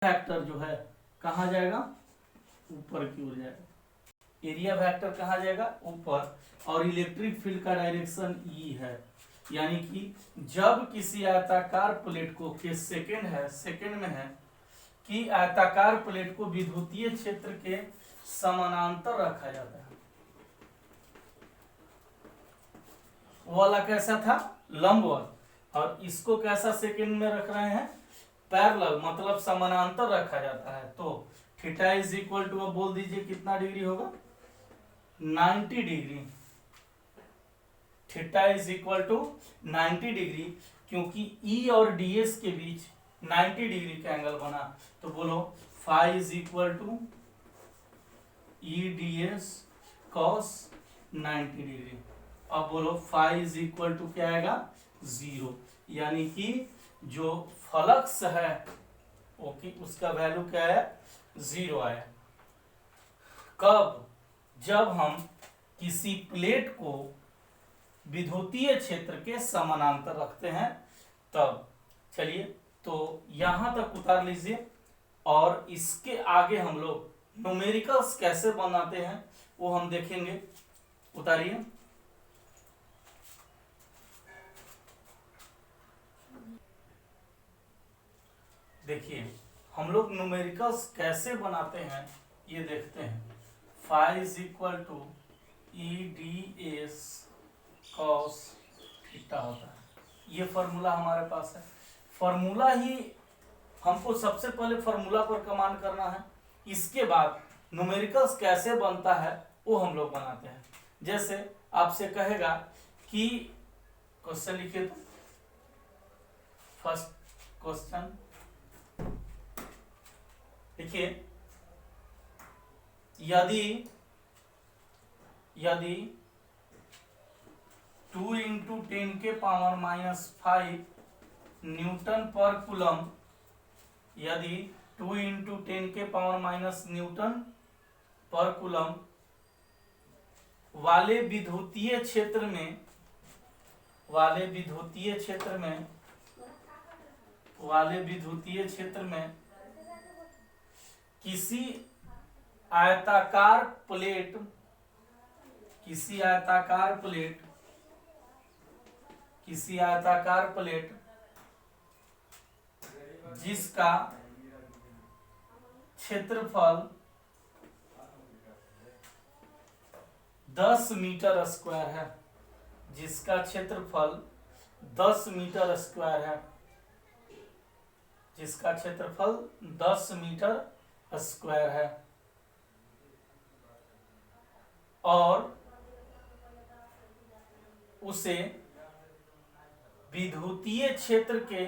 Vector जो है कहाँ जाएगा, ऊपर की ओर जाएगा। एरिया वेक्टर कहाँ जाएगा, ऊपर। और इलेक्ट्रिक फील्ड का डायरेक्शन ई है, यानी कि जब किसी आयताकार प्लेट को, के सेकंड है, सेकंड में है कि आयताकार प्लेट को विद्युतीय क्षेत्र के समानांतर रखा जाता है। वो वाला कैसा था, लंबवत, और इसको कैसा सेकंड में रख रहे हैं, पैरेलल, मतलब समानांतर रखा जाता है। तो थीटा इज इक्वल टू, अब बोल दीजिए कितना डिग्री होगा, 90 degree. Theta is equal to 90 degree, क्योंकि ई और डीएस के बीच 90 डिग्री का एंगल बना। तो बोलो phi is equal to E D S cos 90 degree. अब बोलो फाई इज इक्वल टू क्या आएगा, 0, यानी कि जो फ्लक्स है ओके उसका वैल्यू क्या है, 0 आया। कब, जब हम किसी प्लेट को विद्युतीय क्षेत्र के समानांतर रखते हैं तब। चलिए तो यहां तक उतार लीजिए, और इसके आगे हम लोग न्यूमेरिकल्स कैसे बनाते हैं वो हम देखेंगे। उतारिए। देखिए हम लोग न्यूमेरिकल्स कैसे बनाते हैं ये देखते हैं। Phi is equal to E D S cos theta होता है, ये फॉर्मूला हमारे पास है। फॉर्मूला ही हमको सबसे पहले फॉर्मूला पर कमांड करना है, इसके बाद न्यूमेरिकल्स कैसे बनता है वो हम लोग बनाते हैं। जैसे आपसे कहेगा कि क्वेश्चन लिखिए, तो फर्स्ट क्वेश्चन देखिए, यदि 2 इंटू 10 के पावर -5 न्यूटन पर कूलम, यदि 2 इंटू 10 के पावर माइनस न्यूटन पर कूलम वाले विद्युतीय क्षेत्र में किसी आयताकार प्लेट जिसका क्षेत्रफल 10 मीटर स्क्वायर है, जिसका क्षेत्रफल 10 मीटर स्क्वायर है, जिसका क्षेत्रफल 10 मीटर स्क्वायर है, और उसे विद्युतीय क्षेत्र के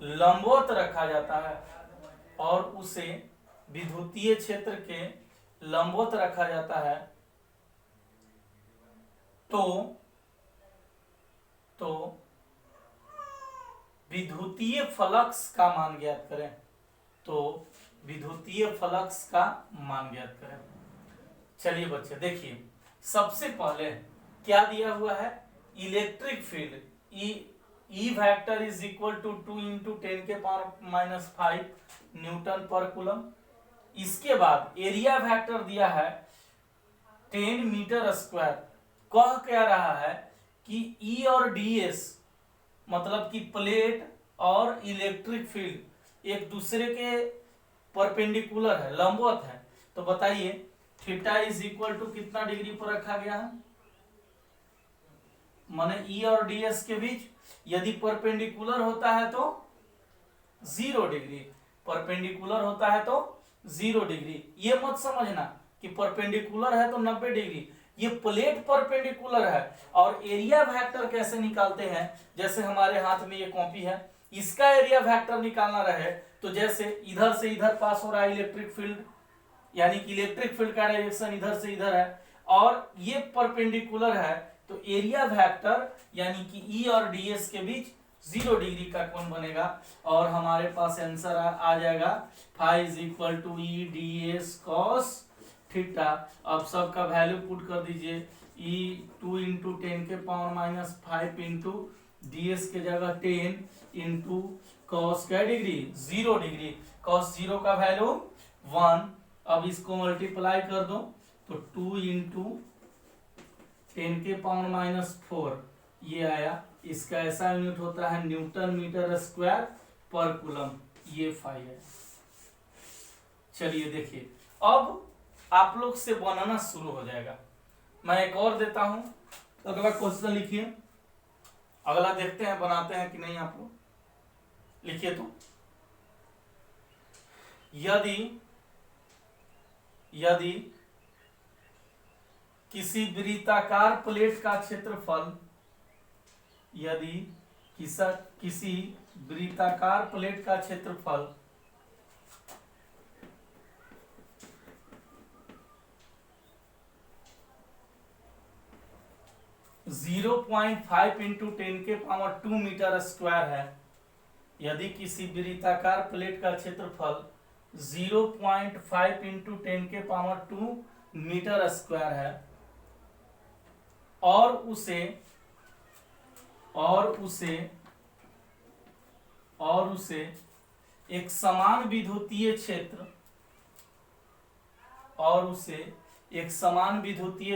लंबवत रखा जाता है, और उसे विद्युतीय क्षेत्र के लंबवत रखा जाता है, तो विद्युतीय फ्लक्स का मान ज्ञात करें। तो विद्युतीय फ्लक्स का मान ज्ञात करें। चलिए बच्चे देखिए, सबसे पहले क्या दिया हुआ है, electric field E vector is equal to 2 into 10 के पावर -5 न्यूटन पर कूलम। इसके बाद एरिया वेक्टर दिया है 10 मीटर स्क्वायर। कह क्या रहा है कि ई और डीएस मतलब कि प्लेट और इलेक्ट्रिक फील्ड एक दूसरे के परपेंडिकुलर है, लंबवत है। तो बताइए थीटा इज इक्वल टू कितना डिग्री पर रखा गया है, माने ई और डीएस के बीच यदि परपेंडिकुलर होता है तो 0 डिग्री, परपेंडिकुलर होता है तो 0 डिग्री। ये मत समझना कि परपेंडिकुलर है तो 90 डिग्री, ये प्लेट परपेंडिकुलर है। और एरिया वेक्टर कैसे निकालते हैं, जैसे हमारे हाथ में ये कॉपी है, इसका एरिया वेक्टर निकालना रहे तो जैसे इधर से इधर पास हो रहा है इलेक्ट्रिक फील्ड, यानी कि इलेक्ट्रिक फील्ड का डायरेक्शन इधर से इधर है, और ये परपेंडिकुलर है, तो एरिया वेक्टर यानी कि ई और डीएस के बीच 0 डिग्री का कोण बनेगा। और हमारे पास आंसर आ जाएगा phi is equal to E D S cos theta. अब सबका वैल्यू पुट कर दीजिए, ई 2 इंटू 10 के पावर -5 इंटू डी एस के जगह 10 इंटू कॉस क्या डिग्री 0 डिग्री, कॉस 0 का वैल्यू 1। अब इसको मल्टीप्लाई कर दो तो 2 इंटू 10⁻⁻⁴ ये आया। इसका ऐसा यूनिट होता है न्यूटन मीटर स्क्वायर पर कूलम, ये 5 है। चलिए देखिए अब आप लोग से बनाना शुरू हो जाएगा। मैं एक और देता हूं, अगला क्वेश्चन लिखिए। अगला देखते हैं बनाते हैं कि नहीं आप लोग, लिखिए तो। यदि किसी वृत्ताकार प्लेट का क्षेत्रफल, यदि किसी वृत्ताकार प्लेट का क्षेत्रफल 0.5 इंटू 10⁻² मीटर स्क्वायर है, यदि किसी वृत्ताकार प्लेट का क्षेत्रफल 0.5 इंटू 10⁻² मीटर स्क्वायर है और उसे एक समान विद्युतीय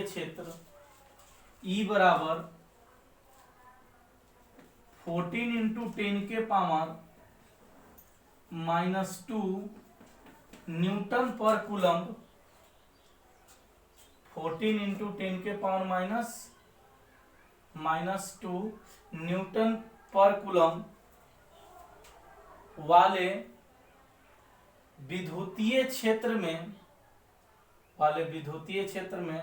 क्षेत्र E बराबर 14 इंटू 10⁻⁻² न्यूटन पर कूलम्ब, 14 इंटू 10⁻⁻² न्यूटन पर कूलम्ब वाले विद्युतीय क्षेत्र में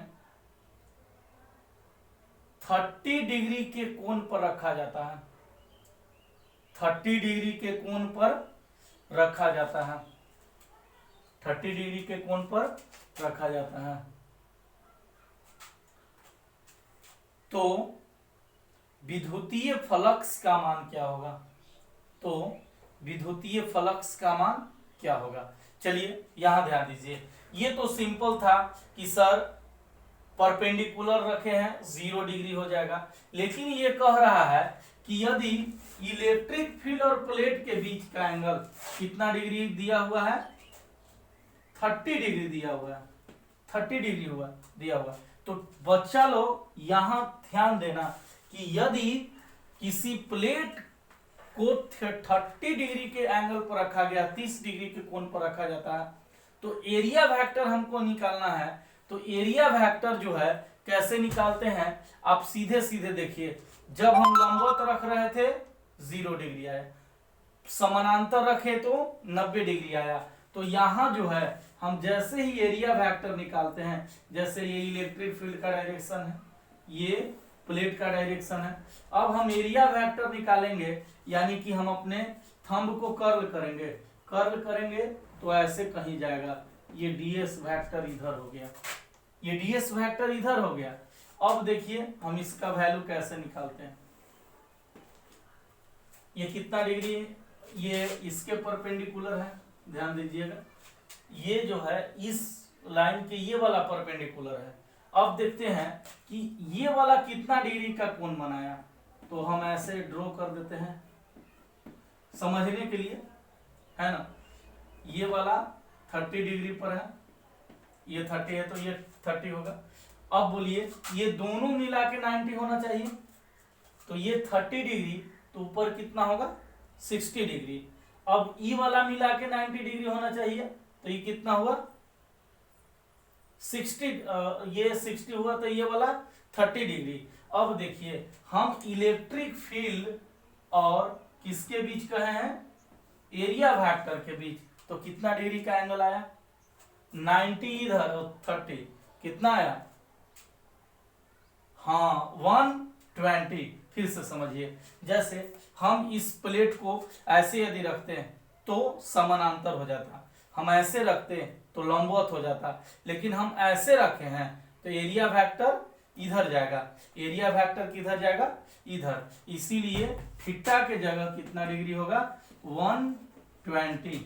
30 डिग्री के कोण पर रखा जाता है। 30 डिग्री के कोण पर रखा जाता है। 30 डिग्री के कोण पर रखा जाता है। तो विद्युतीय फ्लक्स का मान क्या होगा? चलिए यहां ध्यान दीजिए। ये तो सिंपल था कि सर परपेंडिकुलर रखे हैं 0 डिग्री हो जाएगा, लेकिन ये कह रहा है कि यदि इलेक्ट्रिक फील्ड और प्लेट के बीच का एंगल कितना डिग्री दिया हुआ है? 30 डिग्री दिया हुआ है। 30 डिग्री दिया हुआ। तो बच्चा लोग यहां ध्यान देना कि यदि किसी प्लेट को 30 डिग्री के एंगल पर रखा गया, 30 डिग्री के कोण पर रखा जाता है, तो एरिया वेक्टर हमको निकालना है। तो एरिया वेक्टर जो है कैसे निकालते हैं? आप सीधे सीधे देखिए, जब हम लंबवत रख रहे थे 0 डिग्री आया, समानांतर रखे तो 90 डिग्री आया। तो यहां जो है हम जैसे ही एरिया वेक्टर निकालते हैं, जैसे ये इलेक्ट्रिक फील्ड का डायरेक्शन है, ये प्लेट का डायरेक्शन है, अब हम एरिया वेक्टर निकालेंगे, यानी कि हम अपने थंब को कर्ल करेंगे तो ऐसे कहीं जाएगा। ये ds वेक्टर इधर हो गया। अब देखिए हम इसका वैल्यू कैसे निकालते हैं। ये कितना डिग्री है? ये इसके परपेंडिकुलर है, ध्यान दीजिएगा। ये जो है इस लाइन के ये वाला परपेंडिकुलर है। अब देखते हैं कि ये वाला कितना डिग्री का कोण बनाया, तो हम ऐसे ड्रॉ कर देते हैं समझने के लिए, है ना। ये वाला 30 डिग्री पर है, ये 30 है तो ये 30 होगा। अब बोलिए ये दोनों मिला के 90 होना चाहिए, तो ये 30 डिग्री तो ऊपर कितना होगा 60 डिग्री। अब ई वाला मिला के 90 डिग्री होना चाहिए, तो ये कितना हुआ 60, ये 60 हुआ, तो ये वाला 30 डिग्री। अब देखिए हम इलेक्ट्रिक फील्ड और किसके बीच कहे हैं? एरिया वेक्टर के बीच। तो कितना डिग्री का एंगल आया? 90 इधर और 30 कितना आया? हाँ 120। फिर से समझिए, जैसे हम इस प्लेट को ऐसे यदि रखते हैं तो समानांतर हो जाता, हम ऐसे रखते हैं तो लंबवत हो जाता, लेकिन हम ऐसे रखे हैं तो एरिया वेक्टर इधर जाएगा। एरिया वेक्टर किधर जाएगा? इधर। इसीलिए थीटा के जगह कितना डिग्री होगा? 120,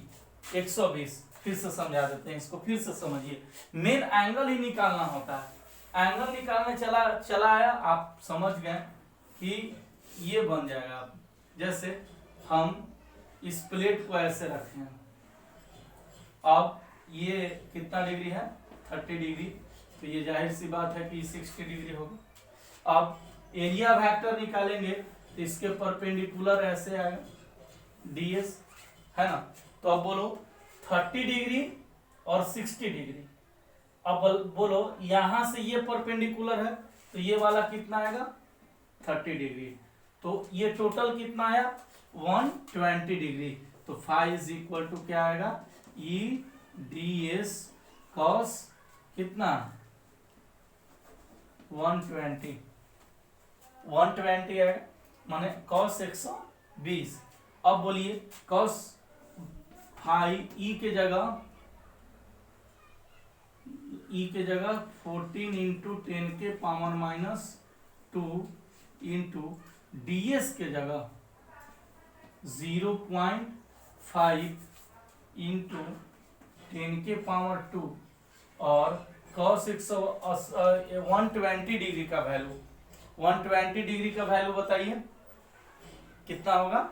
120। फिर से समझा देते हैं इसको, फिर से समझिए। मेन एंगल ही निकालना होता है। एंगल निकालने चला आया, आप समझ गए कि ये बन जाएगा। जैसे हम इस प्लेट को ऐसे रखें, अब ये कितना डिग्री है 30 डिग्री, तो ये जाहिर सी बात है कि 60 डिग्री होगा। अब एरिया वेक्टर निकालेंगे तो इसके परपेंडिकुलर ऐसे आएगा ds, है ना। तो अब बोलो 30 डिग्री और 60 डिग्री, अब बोलो यहां से ये परपेंडिकुलर है तो ये वाला कितना आएगा 30 डिग्री, तो ये टोटल कितना आया 120 डिग्री। तो फाई इज इक्वल टू क्या आएगा ई डी एस कॉस कितना 120 है माने कॉस 120। अब बोलिए कॉस फाई ई के जगह 14 इंटू 10 के पावर -2 इंटू ds के जगह 0.5 इंटू 10 के पावर 2 और cos 120 डिग्री का वैल्यू 120 डिग्री का वैल्यू बताइए कितना होगा।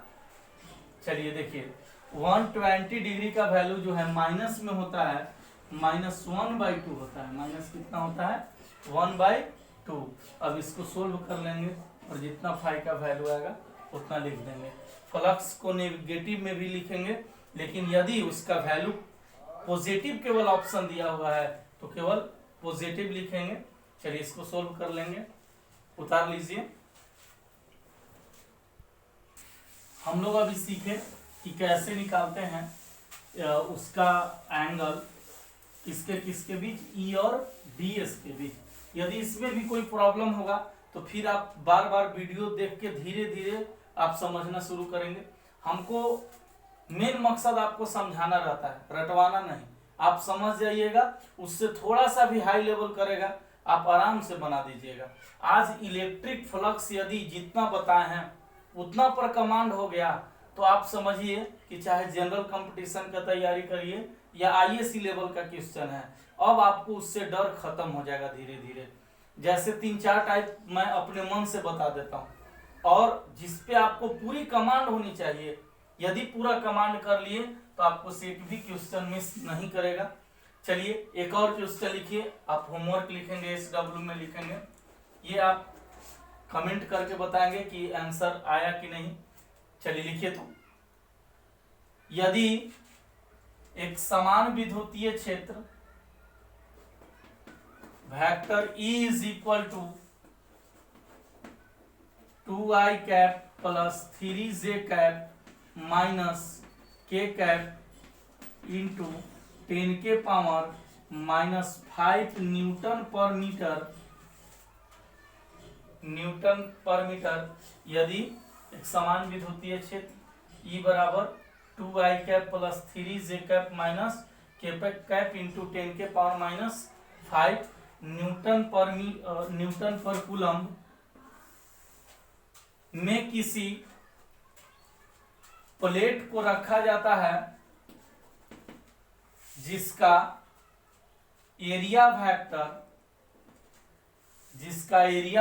चलिए देखिए 120 डिग्री का वैल्यू जो है माइनस में होता है -1/2 होता है, माइनस कितना होता है 1/2। अब इसको सोल्व कर लेंगे और जितना फाई का वैल्यू आएगा उतना लिख देंगे। फ्लक्स को नेगेटिव में भी लिखेंगे, लेकिन यदि उसका वैल्यू पॉजिटिव केवल ऑप्शन दिया हुआ है तो केवल पॉजिटिव लिखेंगे। चलिए इसको सोल्व कर लेंगे, उतार लीजिए। हम लोग अभी सीखे कि कैसे निकालते हैं उसका एंगल किसके बीच ई और ds के बीच। यदि इसमें भी कोई प्रॉब्लम होगा तो फिर आप बार बार वीडियो देख के धीरे धीरे आप समझना शुरू करेंगे। हमको मेन मकसद आपको समझाना रहता है, रटवाना नहीं। आप समझ जाइएगा, उससे थोड़ा सा भी हाई लेवल करेगा आप आराम से बना दीजिएगा। आज इलेक्ट्रिक फ्लक्स यदि जितना बताए हैं उतना पर कमांड हो गया तो आप समझिए कि चाहे जनरल कंपटीशन का तैयारी करिए या आईएएस लेवल का क्वेश्चन है, अब आपको उससे डर खत्म हो जाएगा धीरे धीरे। जैसे 3-4 टाइप मैं अपने मन से बता देता हूँ और जिसपे आपको पूरी कमांड होनी चाहिए। यदि पूरा कमांड कर लिए तो आपको एक भी क्वेश्चन मिस नहीं करेगा। चलिए एक और क्वेश्चन लिखिए, आप होमवर्क लिखेंगे SW में लिखेंगे, ये आप कमेंट करके बताएंगे कि आंसर आया कि नहीं। चलिए लिखिए तो, यदि एक समान विद्युतीय क्षेत्र vector E is equal to 2i cap plus 3j cap minus k cap into 10 के पावर -5 न्यूटन पर मीटर, यदि एक समान विद्युतीय क्षेत्र E बराबर 2i cap plus 3j cap minus k cap into 10 के पावर -5 न्यूटन पर कूलम्ब में किसी प्लेट को रखा जाता है जिसका area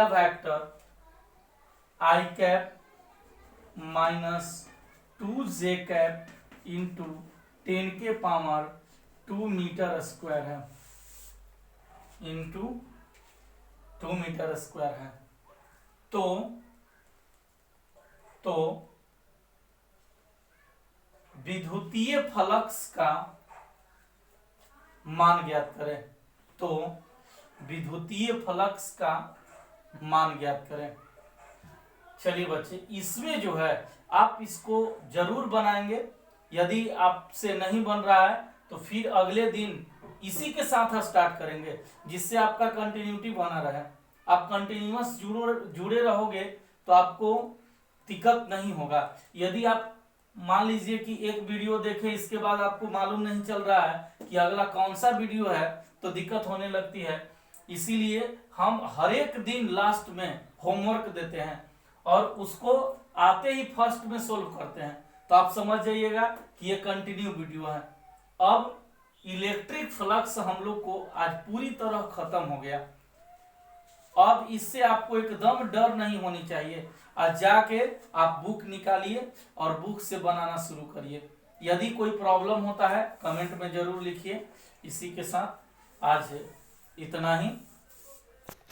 vector i cap minus 2j cap into 10 के पावर 2 मीटर स्क्वायर है, इंटू 2 मीटर स्क्वायर है। तो विद्युतीय फ्लक्स का मान ज्ञात करें। तो विद्युतीय फ्लक्स का मान ज्ञात करें। चलिए बच्चे, इसमें जो है आप इसको जरूर बनाएंगे। यदि आपसे नहीं बन रहा है तो फिर अगले दिन इसी के साथ स्टार्ट करेंगे, जिससे आपका कंटिन्यूटी बना रहे। आप कंटिन्यूअस जुड़े रहोगे तो आपको दिक्कत नहीं होगा। यदि आप मान लीजिए कि एक वीडियो देखें, इसके बाद आपको मालूम नहीं चल रहा है कि अगला कौन सा वीडियो है, तो दिक्कत होने लगती है। इसीलिए हम हर एक दिन लास्ट में होमवर्क देते हैं और उसको आते ही फर्स्ट में सोल्व करते हैं। तो आप समझ जाइएगा कि ये कंटिन्यू वीडियो है। अब इलेक्ट्रिक फ्लक्स हम लोग को आज पूरी तरह खत्म हो गया। अब इससे आपको एकदम डर नहीं होनी चाहिए। आज जाके आप बुक निकालिए और बुक से बनाना शुरू करिए। यदि कोई प्रॉब्लम होता है कमेंट में जरूर लिखिए। इसी के साथ आज इतना ही।